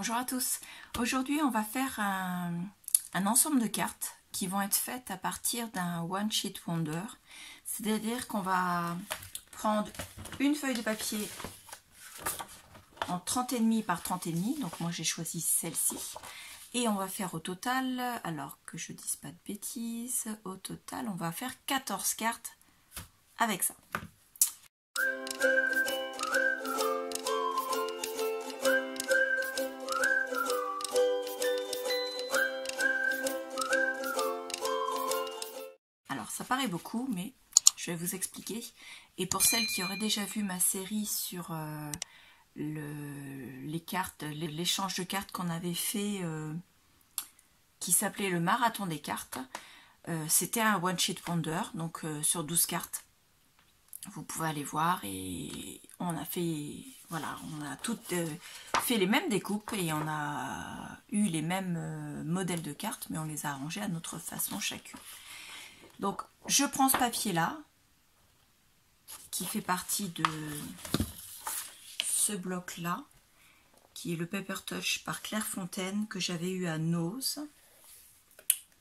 Bonjour à tous. Aujourd'hui, on va faire un ensemble de cartes qui vont être faites à partir d'un One Sheet Wonder. C'est-à-dire qu'on va prendre une feuille de papier en 30,5 par 30,5. Donc moi, j'ai choisi celle-ci. Et on va faire au total, alors que je ne dise pas de bêtises, au total, on va faire 14 cartes avec ça. Alors ça paraît beaucoup, mais je vais vous expliquer. Et pour celles qui auraient déjà vu ma série sur les cartes, l'échange de cartes qu'on avait fait, qui s'appelait le marathon des cartes, c'était un One Sheet Wonder, donc sur 12 cartes. Vous pouvez aller voir et on a fait, voilà, on a toutes fait les mêmes découpes et on a eu les mêmes modèles de cartes, mais on les a arrangés à notre façon chacune. Donc je prends ce papier là, qui fait partie de ce bloc là, qui est le Paper Touch par Claire Fontaine, que j'avais eu à Nose.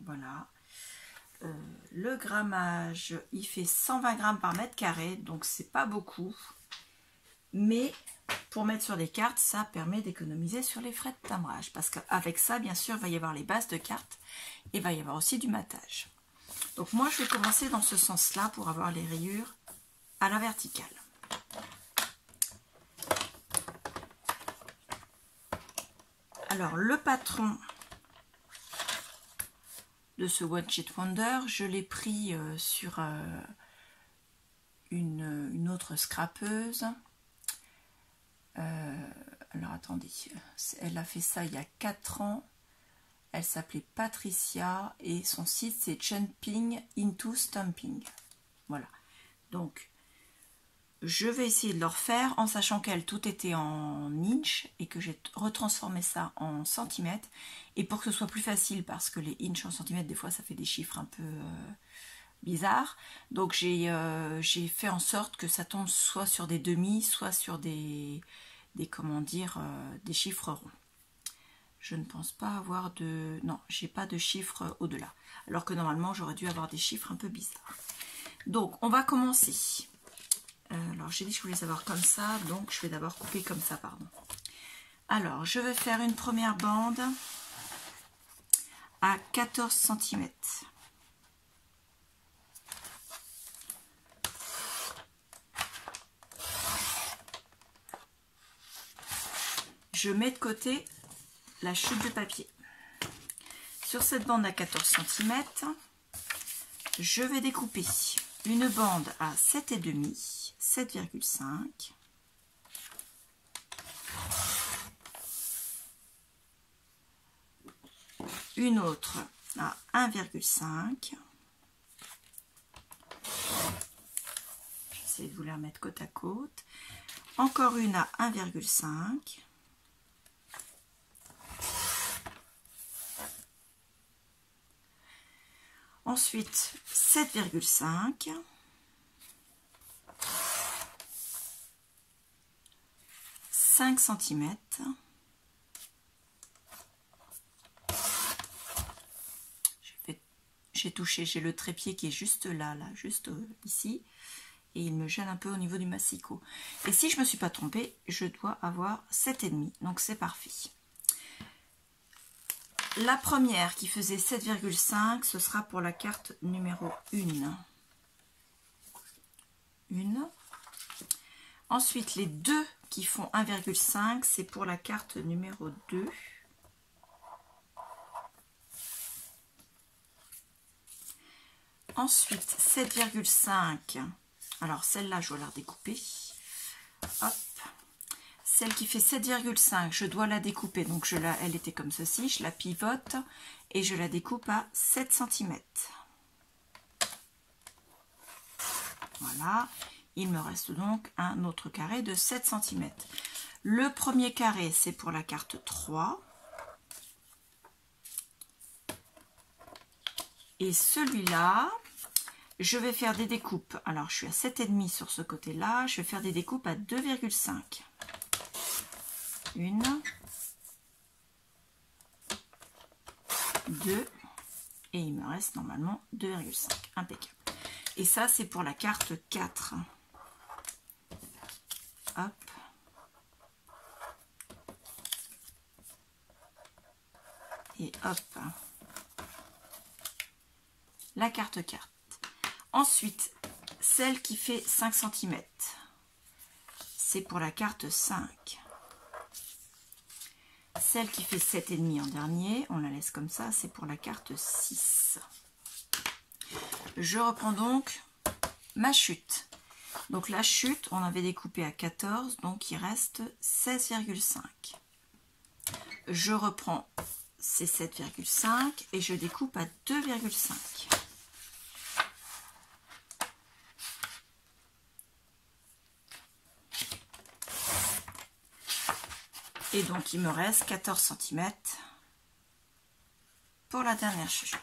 Voilà. Le grammage, il fait 120 grammes par mètre carré, donc c'est pas beaucoup. Mais pour mettre sur des cartes, ça permet d'économiser sur les frais de timbrage. Parce qu'avec ça, bien sûr, il va y avoir les bases de cartes et il va y avoir aussi du matage. Donc moi, je vais commencer dans ce sens-là pour avoir les rayures à la verticale. Alors, le patron de ce One Sheet Wonder, je l'ai pris sur une autre scrapeuse. Alors attendez, elle a fait ça il y a 4 ans. Elle s'appelait Patricia et son site c'est Jumping into Stamping. Voilà. Donc je vais essayer de le refaire en sachant qu'elle tout était en inch et que j'ai retransformé ça en centimètres. Et pour que ce soit plus facile, parce que les inch en centimètres, des fois ça fait des chiffres un peu bizarres. Donc j'ai fait en sorte que ça tombe soit sur des demi, soit sur des comment dire, des chiffres ronds. Je ne pense pas avoir de... Non, j'ai pas de chiffres au-delà. Alors que normalement, j'aurais dû avoir des chiffres un peu bizarres. Donc, on va commencer. Alors, j'ai dit que je voulais savoir comme ça. Donc, je vais d'abord couper comme ça, pardon. Alors, je vais faire une première bande à 14 cm. Je mets de côté la chute de papier. Sur cette bande à 14 cm, je vais découper une bande à 7,5, 7,5, une autre à 1,5. J'essaie de vous la remettre côte à côte. Encore une à 1,5. Ensuite, 7,5, 5 cm, j'ai touché, j'ai le trépied qui est juste là, juste ici, et il me gêne un peu au niveau du massicot. Et si je ne me suis pas trompée, je dois avoir 7,5, donc c'est parfait. La première qui faisait 7,5, ce sera pour la carte numéro 1. Ensuite, les deux qui font 1,5, c'est pour la carte numéro 2. Ensuite, 7,5. Alors, celle-là, je dois la redécouper. Hop. Celle qui fait 7,5, je dois la découper, donc elle était comme ceci, je la pivote et je la découpe à 7 cm. Voilà, il me reste donc un autre carré de 7 cm. Le premier carré, c'est pour la carte 3. Et celui-là, je vais faire des découpes. Alors, je suis à 7,5 sur ce côté-là, je vais faire des découpes à 2,5. Une, 2 et il me reste normalement 2,5. Impeccable. Et ça, c'est pour la carte 4. Hop. Et hop. La carte 4. Ensuite, celle qui fait 5 cm. C'est pour la carte 5. Celle qui fait 7,5 en dernier, on la laisse comme ça, c'est pour la carte 6. Je reprends donc ma chute. Donc la chute, on avait découpé à 14, donc il reste 16,5. Je reprends ces 7,5 et je découpe à 2,5. Et donc il me reste 14 cm pour la dernière chute.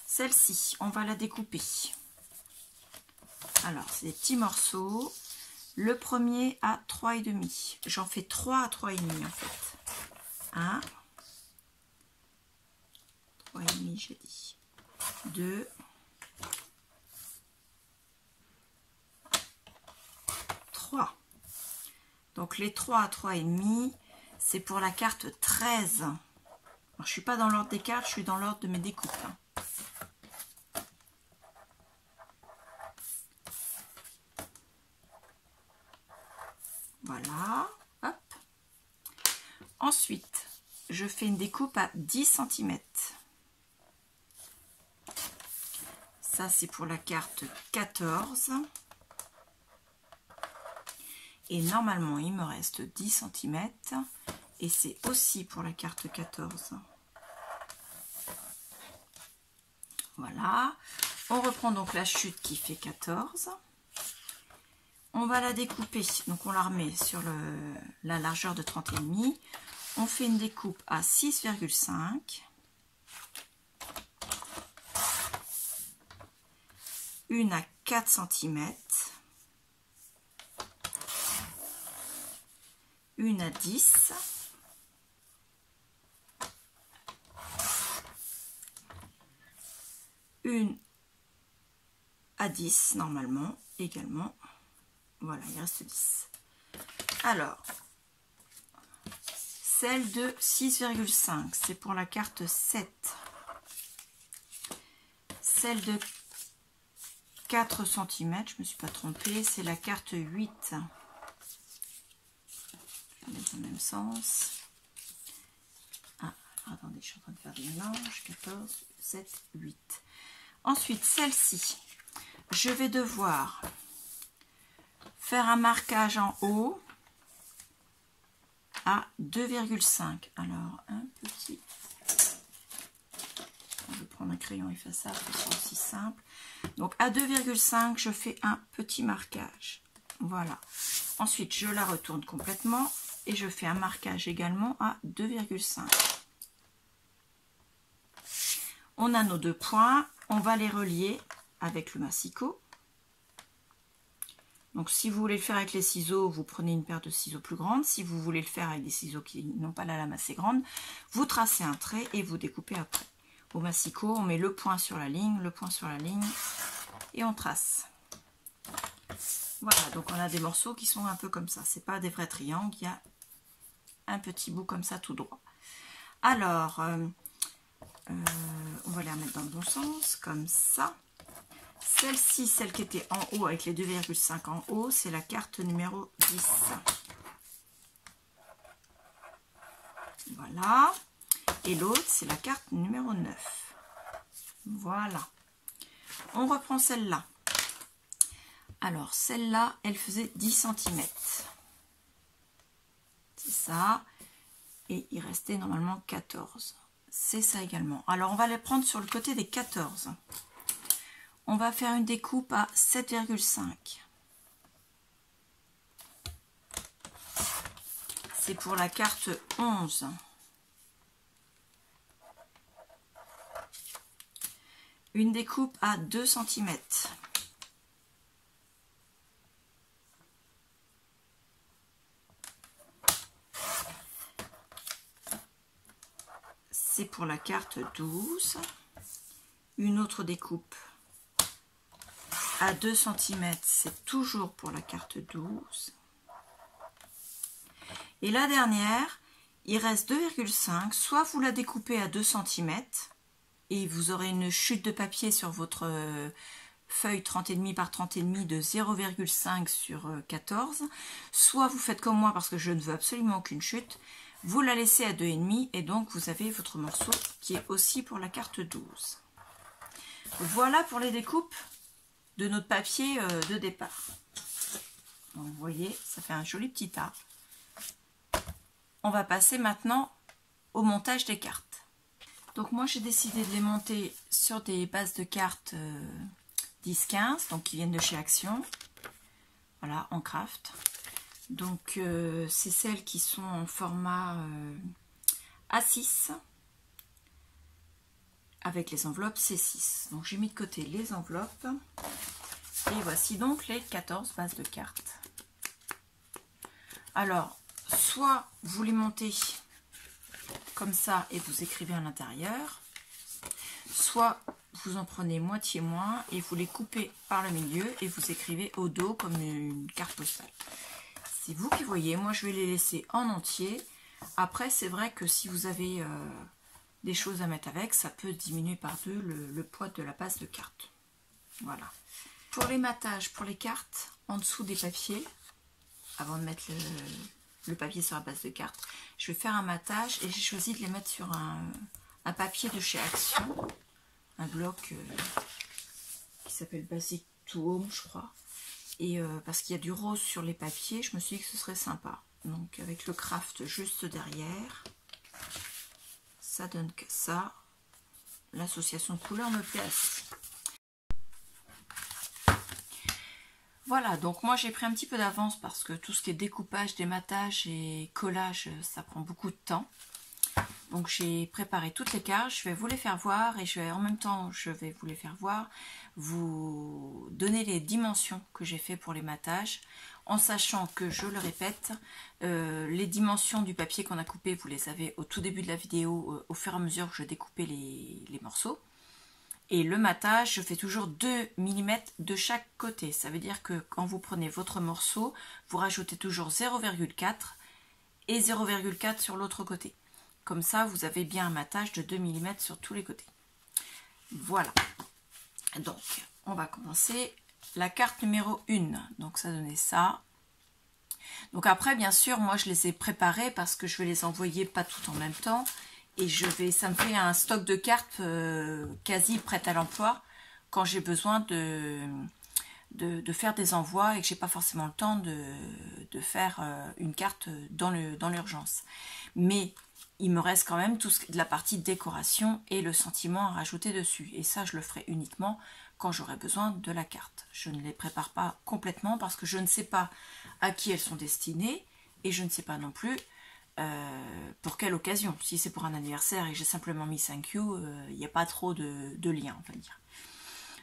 Celle-ci, on va la découper. Alors, c'est des petits morceaux. Le premier à 3,5. J'en fais 3 à 3,5 en fait. 1, 3,5 j'ai dit. 2, 3. Donc les 3 à 3,5, c'est pour la carte 13. Alors, je ne suis pas dans l'ordre des cartes, je suis dans l'ordre de mes découpes. Voilà. Hop. Ensuite, je fais une découpe à 10 cm. Ça, c'est pour la carte 14. Et normalement, il me reste 10 cm. Et c'est aussi pour la carte 14. Voilà. On reprend donc la chute qui fait 14. On va la découper. Donc, on la remet sur la largeur de 30,5. On fait une découpe à 6,5. Une à 4 cm. Une à 10. Une à 10 normalement également. Voilà, il reste 10. Alors, celle de 6,5, c'est pour la carte 7. Celle de 4 cm, je ne me suis pas trompée, c'est la carte 8. Je vais mettre dans le même sens. Ah, attendez, je suis en train de faire des mélanges. 14, 7, 8. Ensuite, celle-ci, je vais devoir faire un marquage en haut à 2,5. Alors, un petit... Je vais prendre un crayon effaçable, ce sera aussi simple. Donc, à 2,5, je fais un petit marquage. Voilà. Ensuite, je la retourne complètement et je fais un marquage également à 2,5. On a nos deux points. On va les relier avec le massicot. Donc, si vous voulez le faire avec les ciseaux, vous prenez une paire de ciseaux plus grande. Si vous voulez le faire avec des ciseaux qui n'ont pas la lame assez grande, vous tracez un trait et vous découpez après. Au massicot, on met le point sur la ligne, et on trace. Voilà, donc on a des morceaux qui sont un peu comme ça. C'est pas des vrais triangles, il y a un petit bout comme ça tout droit. Alors, on va les remettre dans le bon sens, comme ça. Celle-ci, celle qui était en haut avec les 2,5 en haut, c'est la carte numéro 10. Voilà. Et l'autre, c'est la carte numéro 9. Voilà. On reprend celle-là. Alors, celle-là, elle faisait 10 cm. C'est ça. Et il restait normalement 14. C'est ça également. Alors, on va les prendre sur le côté des 14. On va faire une découpe à 7,5. C'est pour la carte 11. Une découpe à 2 cm. c'est pour la carte 12. Une autre découpe à 2 cm, c'est toujours pour la carte 12. Et la dernière, il reste 2,5. Soit vous la découpez à 2 cm et vous aurez une chute de papier sur votre feuille 30,5 par 30,5 de 0,5 sur 14. Soit vous faites comme moi parce que je ne veux absolument aucune chute. Vous la laissez à 2,5 et donc vous avez votre morceau qui est aussi pour la carte 12. Voilà pour les découpes de notre papier de départ. Donc vous voyez, ça fait un joli petit tas. On va passer maintenant au montage des cartes. Donc moi j'ai décidé de les monter sur des bases de cartes 10-15, donc qui viennent de chez Action. Voilà, en craft. Donc c'est celles qui sont en format A6 avec les enveloppes C6. Donc j'ai mis de côté les enveloppes et voici donc les 14 bases de cartes. Alors soit vous les montez comme ça et vous écrivez à l'intérieur, soit vous en prenez moitié moins et vous les coupez par le milieu et vous écrivez au dos comme une carte postale. C'est vous qui voyez, moi je vais les laisser en entier. Après c'est vrai que si vous avez des choses à mettre avec, ça peut diminuer par deux le poids de la base de carte. Voilà. Pour les matages, pour les cartes, en dessous des papiers, avant de mettre le papier sur la base de carte, je vais faire un matage et j'ai choisi de les mettre sur un papier de chez Action, un bloc qui s'appelle Basic to Home, je crois. Et parce qu'il y a du rose sur les papiers, je me suis dit que ce serait sympa. Donc avec le craft juste derrière, ça donne que ça. L'association de couleurs me plaît assez. Voilà, donc moi j'ai pris un petit peu d'avance parce que tout ce qui est découpage, dématage et collage, ça prend beaucoup de temps. Donc j'ai préparé toutes les cartes, je vais vous les faire voir et en même temps je vais vous les faire voir, vous donner les dimensions que j'ai fait pour les matages, en sachant que, je le répète, les dimensions du papier qu'on a coupé, vous les avez au tout début de la vidéo, au fur et à mesure que je découpais les morceaux. Et le matage, je fais toujours 2 mm de chaque côté. Ça veut dire que quand vous prenez votre morceau, vous rajoutez toujours 0,4 et 0,4 sur l'autre côté. Comme ça, vous avez bien un matage de 2 mm sur tous les côtés. Voilà. Donc, on va commencer la carte numéro 1. Donc, ça donnait ça. Donc après, bien sûr, moi, je les ai préparées parce que je vais les envoyer pas toutes en même temps. Et ça me fait un stock de cartes quasi prêtes à l'emploi quand j'ai besoin de faire des envois et que j'ai pas forcément le temps de faire une carte dans l'urgence. Mais il me reste quand même tout de la partie décoration et le sentiment à rajouter dessus. Et ça, je le ferai uniquement quand j'aurai besoin de la carte. Je ne les prépare pas complètement parce que je ne sais pas à qui elles sont destinées et je ne sais pas non plus pour quelle occasion. Si c'est pour un anniversaire et j'ai simplement mis thank you, il n'y a pas trop de lien, on va dire.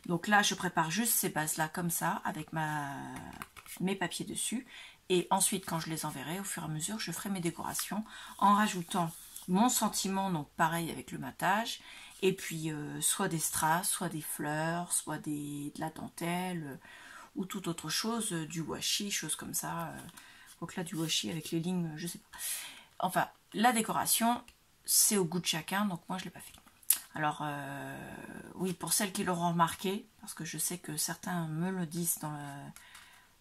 Donc là, je prépare juste ces bases-là comme ça, avec mes papiers dessus. Et ensuite, quand je les enverrai, au fur et à mesure, je ferai mes décorations en rajoutant mon sentiment, donc pareil avec le matage. Et puis, soit des strass, soit des fleurs, soit de la dentelle, ou toute autre chose, du washi, choses comme ça. Donc là, du washi avec les lignes, je sais pas. Enfin, la décoration, c'est au goût de chacun, donc moi je ne l'ai pas fait. Alors, oui, pour celles qui l'auront remarqué, parce que je sais que certains me le disent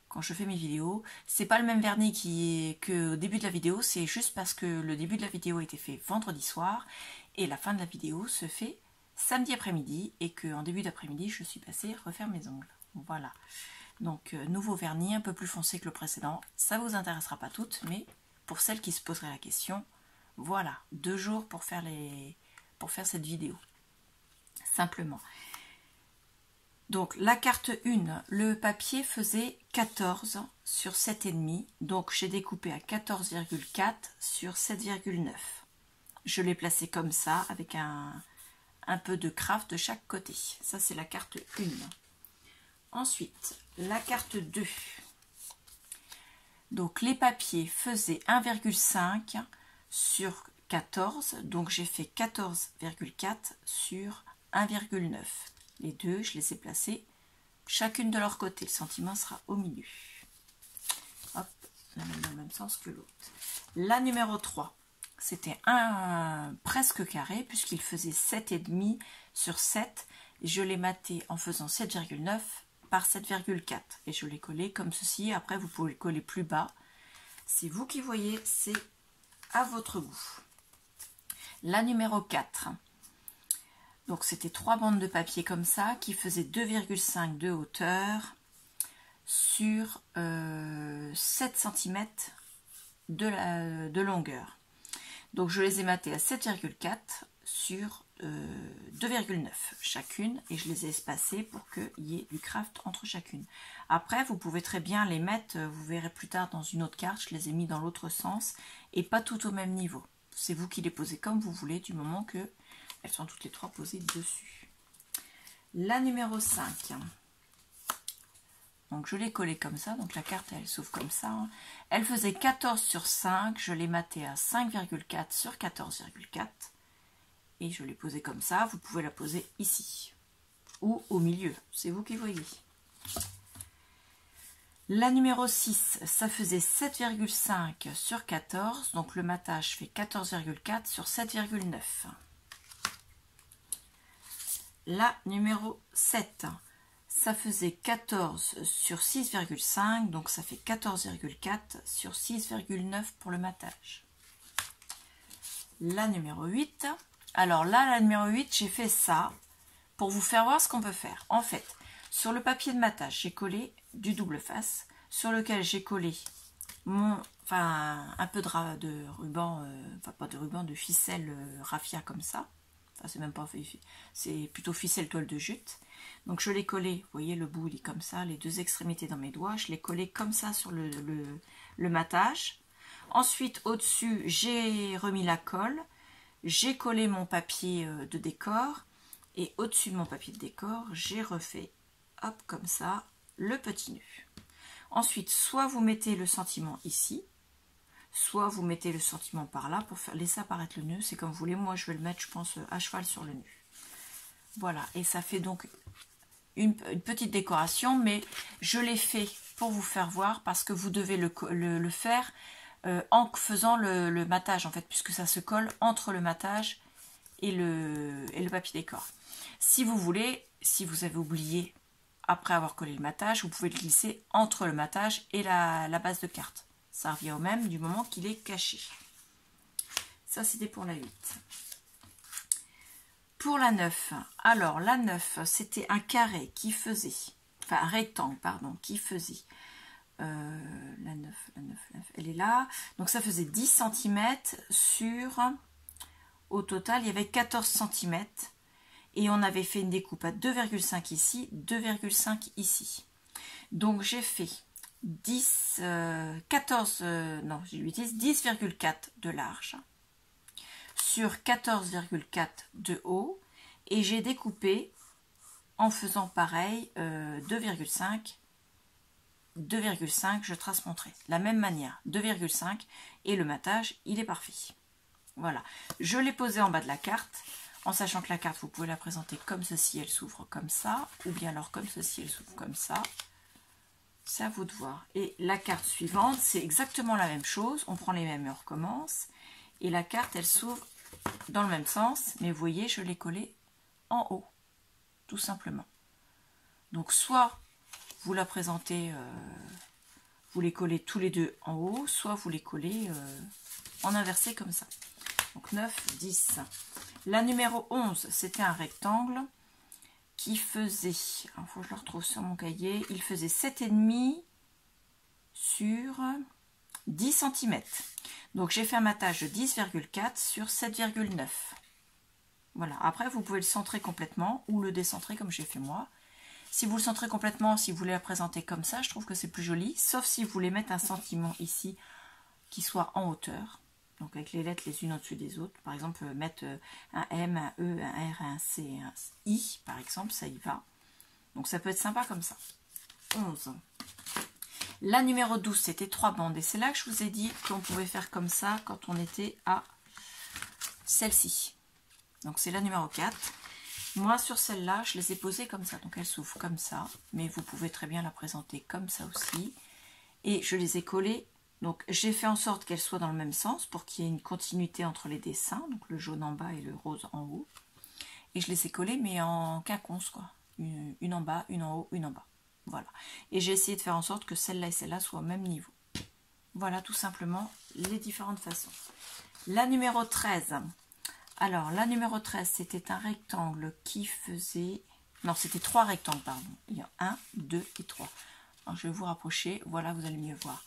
quand je fais mes vidéos, c'est pas le même vernis qu'au début de la vidéo, c'est juste parce que le début de la vidéo a été fait vendredi soir, et la fin de la vidéo se fait samedi après-midi, et qu'en début d'après-midi, je suis passée refaire mes ongles. Voilà. Donc, nouveau vernis, un peu plus foncé que le précédent. Ça vous intéressera pas toutes, mais pour celles qui se poseraient la question, voilà, 2 jours pour faire cette vidéo. Simplement. Donc, la carte 1, le papier faisait 14 sur 7,5. Donc, j'ai découpé à 14,4 sur 7,9. Je l'ai placé comme ça, avec un peu de craft de chaque côté. Ça, c'est la carte 1. Ensuite, la carte 2. Donc les papiers faisaient 1,5 sur 14, donc j'ai fait 14,4 sur 1,9. Les deux, je les ai placés chacune de leur côté. Le sentiment sera au milieu. Hop, la même dans le même sens que l'autre. La numéro 3, c'était un presque carré puisqu'il faisait 7,5 sur 7. Et je l'ai maté en faisant 7,9 par 7,4. Et je l'ai collé comme ceci. Après, vous pouvez le coller plus bas. C'est vous qui voyez, c'est à votre goût. La numéro 4. Donc, c'était 3 bandes de papier comme ça qui faisaient 2,5 de hauteur sur 7 cm de longueur. Donc, je les ai matées à 7,4 sur 2,9 chacune et je les ai espacées pour qu'il y ait du craft entre chacune. Après, vous pouvez très bien les mettre, vous verrez plus tard dans une autre carte, je les ai mis dans l'autre sens et pas tout au même niveau. C'est vous qui les posez comme vous voulez du moment que elles sont toutes les trois posées dessus. La numéro 5. Donc je l'ai collée comme ça, donc la carte elle s'ouvre comme ça. Elle faisait 14 sur 5, je l'ai matée à 5,4 sur 14,4. Et je l'ai posée comme ça, vous pouvez la poser ici. Ou au milieu, c'est vous qui voyez. La numéro 6, ça faisait 7,5 sur 14, donc le matage fait 14,4 sur 7,9. La numéro 7, ça faisait 14 sur 6,5, donc ça fait 14,4 sur 6,9 pour le matage. La numéro 8, alors là, la numéro 8, j'ai fait ça pour vous faire voir ce qu'on peut faire. En fait, sur le papier de matage, j'ai collé du double face, sur lequel j'ai collé un peu de ruban, pas de ruban, de ficelle raffia comme ça. Enfin, c'est même pas, c'est plutôt ficelle toile de jute. Donc je l'ai collé, vous voyez le bout il est comme ça, les deux extrémités dans mes doigts, je l'ai collé comme ça sur le matage. Ensuite au-dessus j'ai remis la colle, j'ai collé mon papier de décor et au-dessus de mon papier de décor j'ai refait, hop comme ça, le petit nœud. Ensuite soit vous mettez le sentiment ici, soit vous mettez le sentiment par là pour laisser apparaître le nœud, c'est comme vous voulez. Moi je vais le mettre, je pense, à cheval sur le nœud. Voilà, et ça fait donc une petite décoration, mais je l'ai fait pour vous faire voir parce que vous devez le faire en faisant le matage en fait, puisque ça se colle entre le matage et le papier décor. Si vous voulez, si vous avez oublié après avoir collé le matage, vous pouvez le glisser entre le matage et la base de carte. Ça revient au même du moment qu'il est caché. Ça, c'était pour la 8. Pour la 9, alors la 9, c'était un carré qui faisait, enfin un rectangle, pardon, qui faisait, la 9, elle est là. Donc ça faisait 10 cm sur, au total, il y avait 14 cm. Et on avait fait une découpe à 2,5 ici, 2,5 ici. Donc j'ai fait 10,4 de large sur 14,4 de haut et j'ai découpé en faisant pareil 2,5 je trace mon trait de la même manière 2,5 et le matage il est parfait. Voilà, je l'ai posé en bas de la carte en sachant que la carte vous pouvez la présenter comme ceci, elle s'ouvre comme ça, ou bien alors comme ceci, elle s'ouvre comme ça. C'est à vous de voir. Et la carte suivante, c'est exactement la même chose. On prend les mêmes et on recommence. Et la carte, elle s'ouvre dans le même sens. Mais vous voyez, je l'ai collée en haut. Tout simplement. Donc, soit vous la présentez, vous les collez tous les deux en haut, soit vous les collez en inversé comme ça. Donc, 9, 10. La numéro 11, c'était un rectangle qui faisait, il faut que je le retrouve sur mon cahier, il faisait 7,5 sur 10 cm. Donc j'ai fait un matage de 10,4 sur 7,9. Voilà, après vous pouvez le centrer complètement ou le décentrer comme j'ai fait moi. Si vous le centrez complètement, si vous voulez la présenter comme ça, je trouve que c'est plus joli, sauf si vous voulez mettre un sentiment ici qui soit en hauteur. Donc avec les lettres les unes au-dessus des autres. Par exemple, mettre un M, un E, un R, un C, un I, par exemple, ça y va. Donc ça peut être sympa comme ça. 11. La numéro 12, c'était 3 bandes. Et c'est là que je vous ai dit qu'on pouvait faire comme ça quand on était à celle-ci. Donc c'est la numéro 4. Moi sur celle-là, je les ai posées comme ça. Donc elle s'ouvre comme ça. Mais vous pouvez très bien la présenter comme ça aussi. Et je les ai collées. Donc j'ai fait en sorte qu'elles soient dans le même sens pour qu'il y ait une continuité entre les dessins. Donc le jaune en bas et le rose en haut. Et je les ai collées mais en quinconce quoi. Une en bas, une en haut, une en bas. Voilà. Et j'ai essayé de faire en sorte que celle-là et celle-là soient au même niveau. Voilà tout simplement les différentes façons. La numéro 13. Alors la numéro 13 c'était un rectangle qui faisait... Non c'était 3 rectangles pardon. Il y a 1, 2 et 3. Alors, je vais vous rapprocher. Voilà vous allez mieux voir.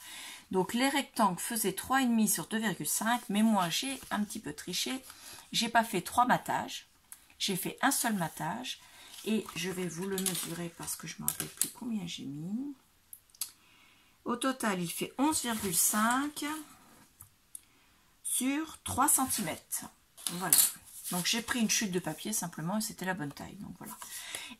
Donc les rectangles faisaient 3,5 sur 2,5. Mais moi j'ai un petit peu triché. J'ai pas fait 3 matages. J'ai fait un seul matage. Et je vais vous le mesurer parce que je ne me rappelle plus combien j'ai mis. Au total, il fait 11,5 sur 3 cm. Voilà. Donc j'ai pris une chute de papier simplement et c'était la bonne taille. Donc voilà.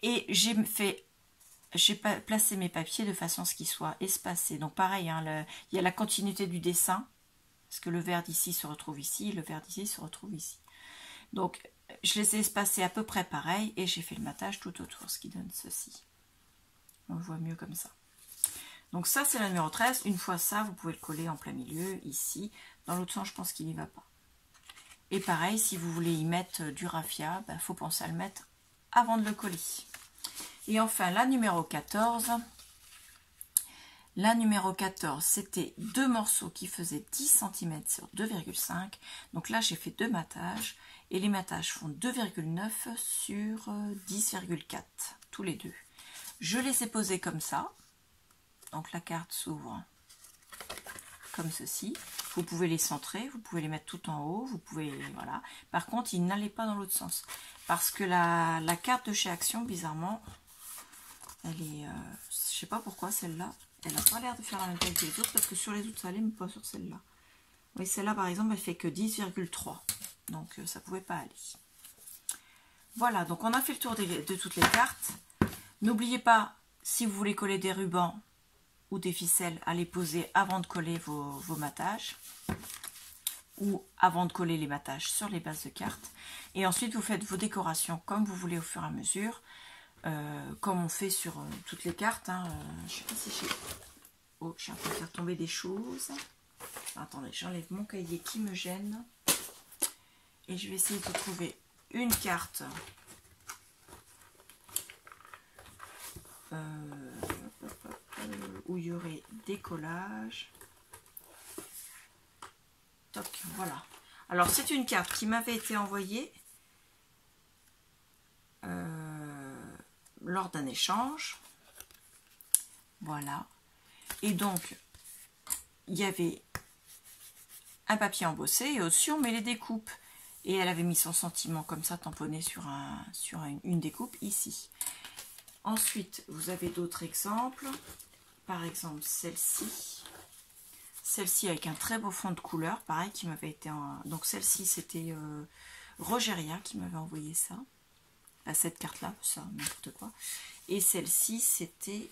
Et j'ai placé mes papiers de façon à ce qu'ils soient espacés. Donc pareil, hein, il y a la continuité du dessin. Parce que le vert d'ici se retrouve ici, le vert d'ici se retrouve ici. Donc je les ai espacés à peu près pareil et j'ai fait le matage tout autour, ce qui donne ceci. On le voit mieux comme ça. Donc ça c'est la numéro 13. Une fois ça, vous pouvez le coller en plein milieu, ici. Dans l'autre sens, je pense qu'il n'y va pas. Et pareil, si vous voulez y mettre du raffia, il faut penser à le mettre avant de le coller. Et enfin, la numéro 14. La numéro 14, c'était 2 morceaux qui faisaient 10 cm sur 2,5. Donc là, j'ai fait 2 matages. Et les matages font 2,9 sur 10,4. Tous les deux. Je les ai posés comme ça. Donc la carte s'ouvre comme ceci. Vous pouvez les centrer, vous pouvez les mettre tout en haut, vous pouvez, voilà. Par contre, ils n'allaient pas dans l'autre sens. Parce que la carte de chez Action, bizarrement, elle est, je sais pas pourquoi celle-là, elle n'a pas l'air de faire la même taille que les autres, parce que sur les autres, ça allait, mais pas sur celle-là. Oui, celle-là, par exemple, elle fait que 10,3. Donc, ça pouvait pas aller. Voilà, donc on a fait le tour de toutes les cartes. N'oubliez pas, si vous voulez coller des rubans, ou des ficelles à les poser avant de coller vos matages ou avant de coller les matages sur les bases de cartes. Et ensuite vous faites vos décorations comme vous voulez au fur et à mesure, comme on fait sur toutes les cartes. Hein. Je sais pas si j'ai... Oh, je suis en train de faire tomber des choses. Attendez, j'enlève mon cahier qui me gêne. Et je vais essayer de trouver une carte où il y aurait des collages. Toc, voilà. Alors c'est une carte qui m'avait été envoyée lors d'un échange. Voilà. Et donc il y avait un papier embossé et au-dessus on met les découpes. Et elle avait mis son sentiment comme ça tamponné sur une découpe ici. Ensuite, vous avez d'autres exemples. Par exemple, celle-ci. Celle-ci avec un très beau fond de couleur, pareil, qui m'avait été... Donc celle-ci, c'était Rogeria qui m'avait envoyé ça. Cette carte-là, ça, n'importe quoi. Et celle-ci, c'était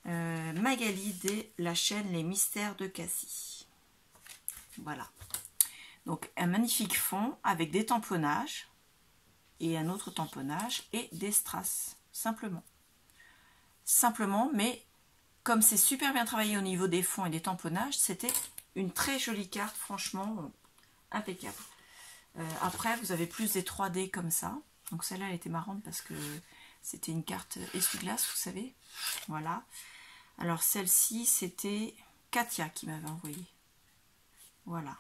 Magali de la chaîne Les Mystères de Cassie. Voilà. Donc, un magnifique fond avec des tamponnages. Et un autre tamponnage et des strass, simplement. Simplement, mais comme c'est super bien travaillé au niveau des fonds et des tamponnages, c'était une très jolie carte, franchement, impeccable. Après, vous avez plus des 3D comme ça. Donc celle-là, elle était marrante parce que c'était une carte essuie-glace, vous savez. Voilà. Alors celle-ci, c'était Katia qui m'avait envoyé. Voilà.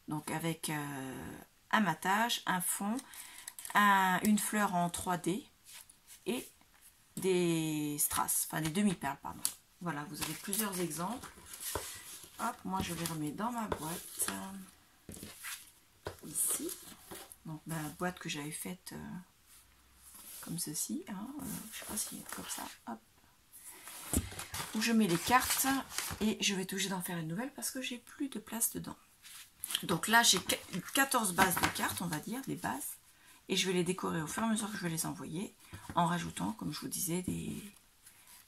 Donc avec un matage, un fond, une fleur en 3D et des strass, enfin des demi-perles, pardon. Voilà, vous avez plusieurs exemples. Hop, moi je les remets dans ma boîte. Ici. Donc ma boîte que j'avais faite comme ceci. Hein, je sais pas si comme ça. Hop. Où je mets les cartes et je vais toucher d'en faire une nouvelle parce que j'ai plus de place dedans. Donc là, j'ai 14 bases de cartes, on va dire, des bases. Et je vais les décorer au fur et à mesure que je vais les envoyer, en rajoutant, comme je vous disais,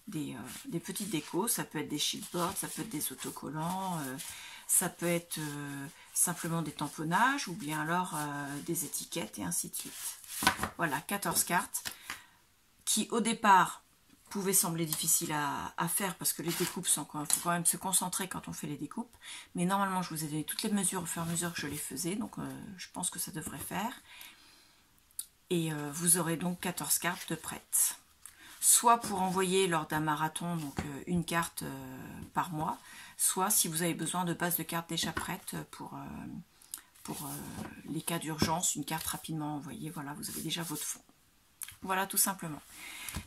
des petites décos. Ça peut être des chipboards, ça peut être des autocollants, ça peut être simplement des tamponnages ou bien alors des étiquettes et ainsi de suite. Voilà, 14 cartes qui au départ pouvaient sembler difficiles à faire parce que les découpes faut quand même se concentrer quand on fait les découpes. Mais normalement, je vous ai donné toutes les mesures au fur et à mesure que je les faisais, donc je pense que ça devrait faire. Et vous aurez donc 14 cartes de prêtes. Soit pour envoyer lors d'un marathon, donc une carte par mois, soit si vous avez besoin de bases de cartes déjà prêtes pour les cas d'urgence, une carte rapidement envoyée, voilà, vous avez déjà votre fond. Voilà, tout simplement.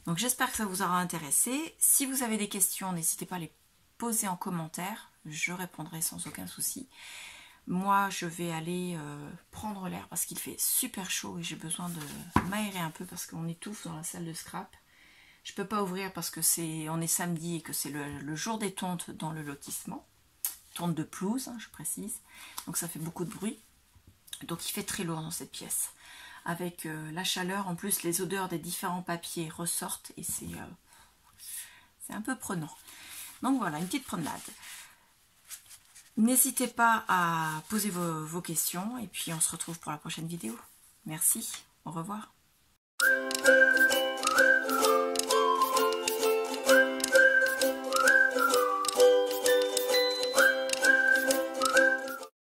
Donc j'espère que ça vous aura intéressé. Si vous avez des questions, n'hésitez pas à les poser en commentaire, je répondrai sans aucun souci. Moi, je vais aller prendre l'air parce qu'il fait super chaud et j'ai besoin de m'aérer un peu parce qu'on étouffe dans la salle de scrap. Je ne peux pas ouvrir parce que on est samedi et que c'est le jour des tontes dans le lotissement. Tonte de pelouse, hein, je précise. Donc ça fait beaucoup de bruit. Donc il fait très lourd dans cette pièce. Avec la chaleur, en plus les odeurs des différents papiers ressortent et c'est un peu prenant. Donc voilà, une petite promenade. N'hésitez pas à poser vos questions et puis on se retrouve pour la prochaine vidéo. Merci, au revoir.